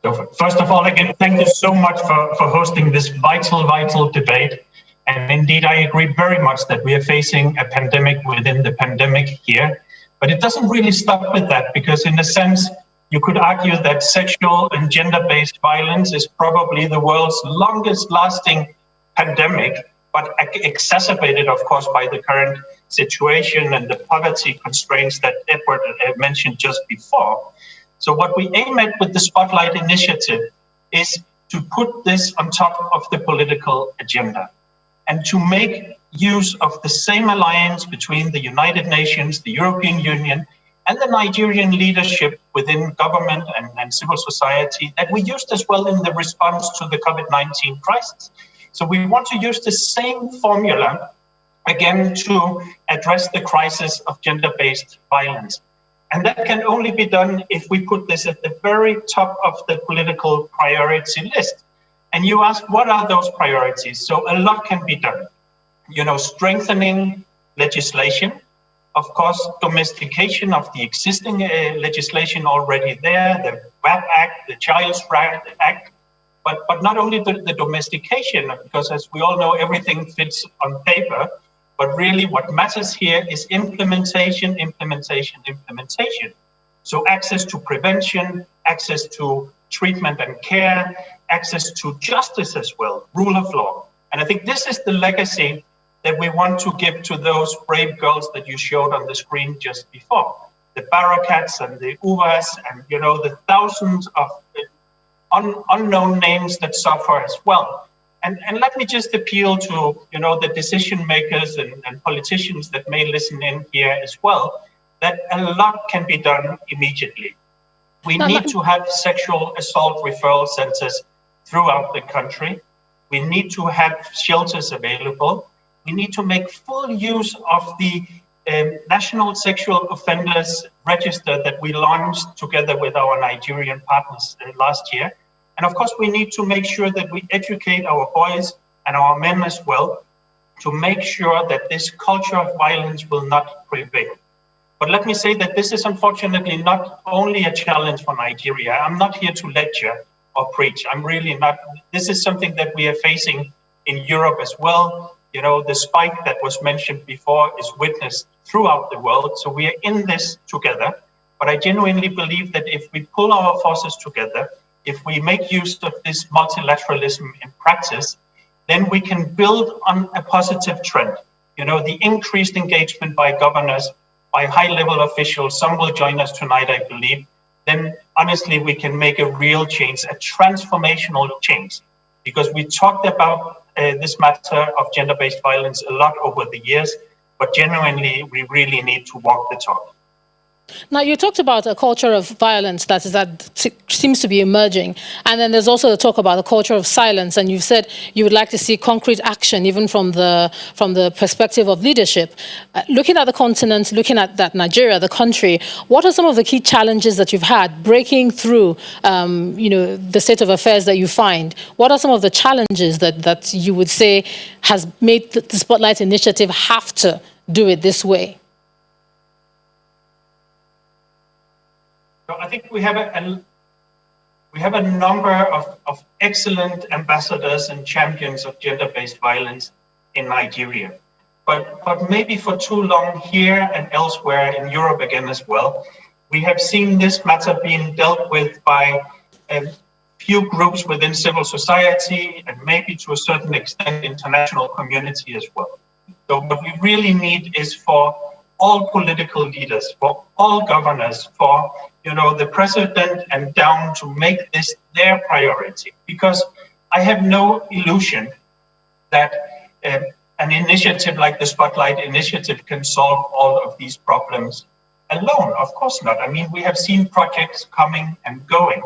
So first of all, again, thank you so much for hosting this vital debate. And indeed, I agree very much that we are facing a pandemic within the pandemic here. But it doesn't really stop with that, because in a sense, you could argue that sexual and gender-based violence is probably the world's longest lasting pandemic, but exacerbated, of course, by the current situation and the poverty constraints that Edward mentioned just before. So what we aim at with the Spotlight Initiative is to put this on top of the political agenda and to make use of the same alliance between the United Nations, the European Union, and the Nigerian leadership within government and civil society that we used as well in the response to the COVID-19 crisis. So we want to use the same formula again to address the crisis of gender-based violence. And that can only be done if we put this at the very top of the political priority list. And you ask, what are those priorities? So a lot can be done. Strengthening legislation, of course, domestication of the existing legislation already there, the WAP Act, the Child's Right Act, but not only the domestication, because as we all know, everything fits on paper, but really what matters here is implementation. So access to prevention, access to treatment and care, access to justice as well, rule of law. And I think this is the legacy that we want to give to those brave girls that you showed on the screen just before. The Barakats and the Uvas and, the thousands of unknown names that suffer as well. And let me just appeal to, the decision makers and politicians that may listen in here as well, that a lot can be done immediately. We need to have sexual assault referral centers throughout the country. We need to have shelters available. We need to make full use of the National Sexual Offenders Register that we launched together with our Nigerian partners last year. And of course, we need to make sure that we educate our boys and our men as well to make sure that this culture of violence will not prevail. But let me say that this is unfortunately not only a challenge for Nigeria. I'm not here to lecture or preach. I'm really not. This is something that we are facing in Europe as well. The spike that was mentioned before is witnessed throughout the world. So we are in this together. But I genuinely believe that if we pull our forces together, if we make use of this multilateralism in practice, then we can build on a positive trend. The increased engagement by governors, by high-level officials, some will join us tonight, I believe, then honestly, we can make a real change, a transformational change. Because we talked about this matter of gender-based violence a lot over the years, but genuinely, we really need to walk the talk. Now, you talked about a culture of violence that seems to be emerging. And then there's also the talk about the culture of silence. And you've said you would like to see concrete action, even from the perspective of leadership. Looking at the continent, looking at that Nigeria, the country, what are some of the key challenges that you've had breaking through, the state of affairs that you find? What are some of the challenges that you would say has made the Spotlight Initiative have to do it this way? So I think we have a number of excellent ambassadors and champions of gender-based violence in Nigeria, but maybe for too long here and elsewhere in Europe again as well, we have seen this matter being dealt with by a few groups within civil society and maybe to a certain extent international community as well. So what we really need is for all political leaders, for all governors, for the president and down to make this their priority. Because I have no illusion that an initiative like the Spotlight Initiative can solve all of these problems alone. Of course not. I mean, we have seen projects coming and going.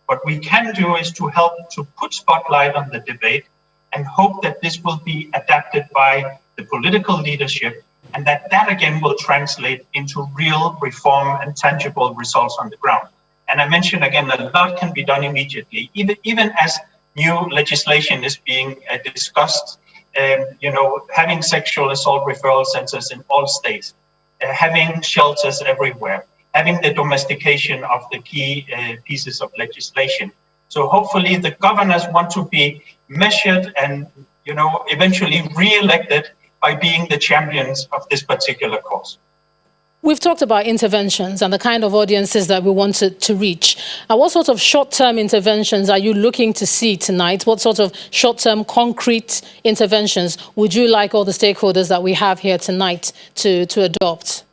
What we can do is to help to put spotlight on the debate and hope that this will be adapted by the political leadership, and that again will translate into real reform and tangible results on the ground. And I mentioned again that a lot can be done immediately, even as new legislation is being discussed. Having sexual assault referral centers in all states, having shelters everywhere, having the domestication of the key pieces of legislation. So hopefully the governors want to be measured and, eventually re-elected by being the champions of this particular cause. We've talked about interventions and the kind of audiences that we wanted to reach. What sort of short-term interventions are you looking to see tonight? What sort of short-term concrete interventions would you like all the stakeholders that we have here tonight to adopt?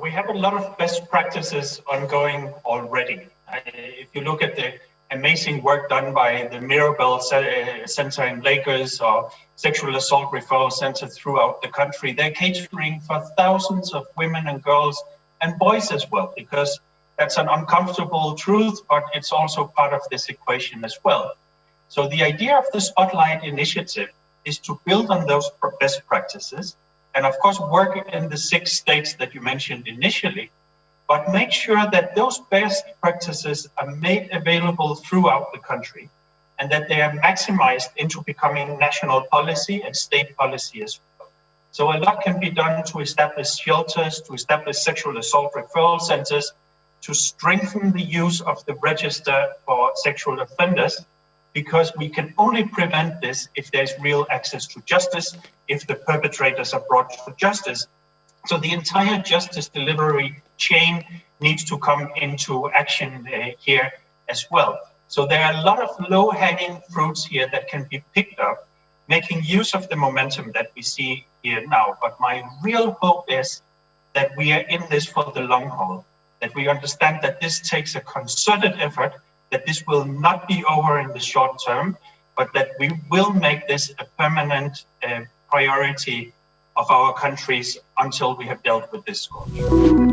We have a lot of best practices ongoing already. If you look at the amazing work done by the Mirabel Center in Lagos or Sexual Assault Referral Center throughout the country, they're catering for thousands of women and girls and boys as well, because that's an uncomfortable truth, but it's also part of this equation as well. So the idea of the Spotlight Initiative is to build on those best practices and of course work in the 6 states that you mentioned initially, but make sure that those best practices are made available throughout the country and that they are maximized into becoming national policy and state policy as well. So a lot can be done to establish shelters, to establish sexual assault referral centers, to strengthen the use of the register for sexual offenders, because we can only prevent this if there's real access to justice, if the perpetrators are brought to justice. So the entire justice delivery chain needs to come into action here as well. So there are a lot of low-hanging fruits here that can be picked up, making use of the momentum that we see here now. But my real hope is that we are in this for the long haul, that we understand that this takes a concerted effort, that this will not be over in the short term, but that we will make this a permanent priority of our countries until we have dealt with this scourge.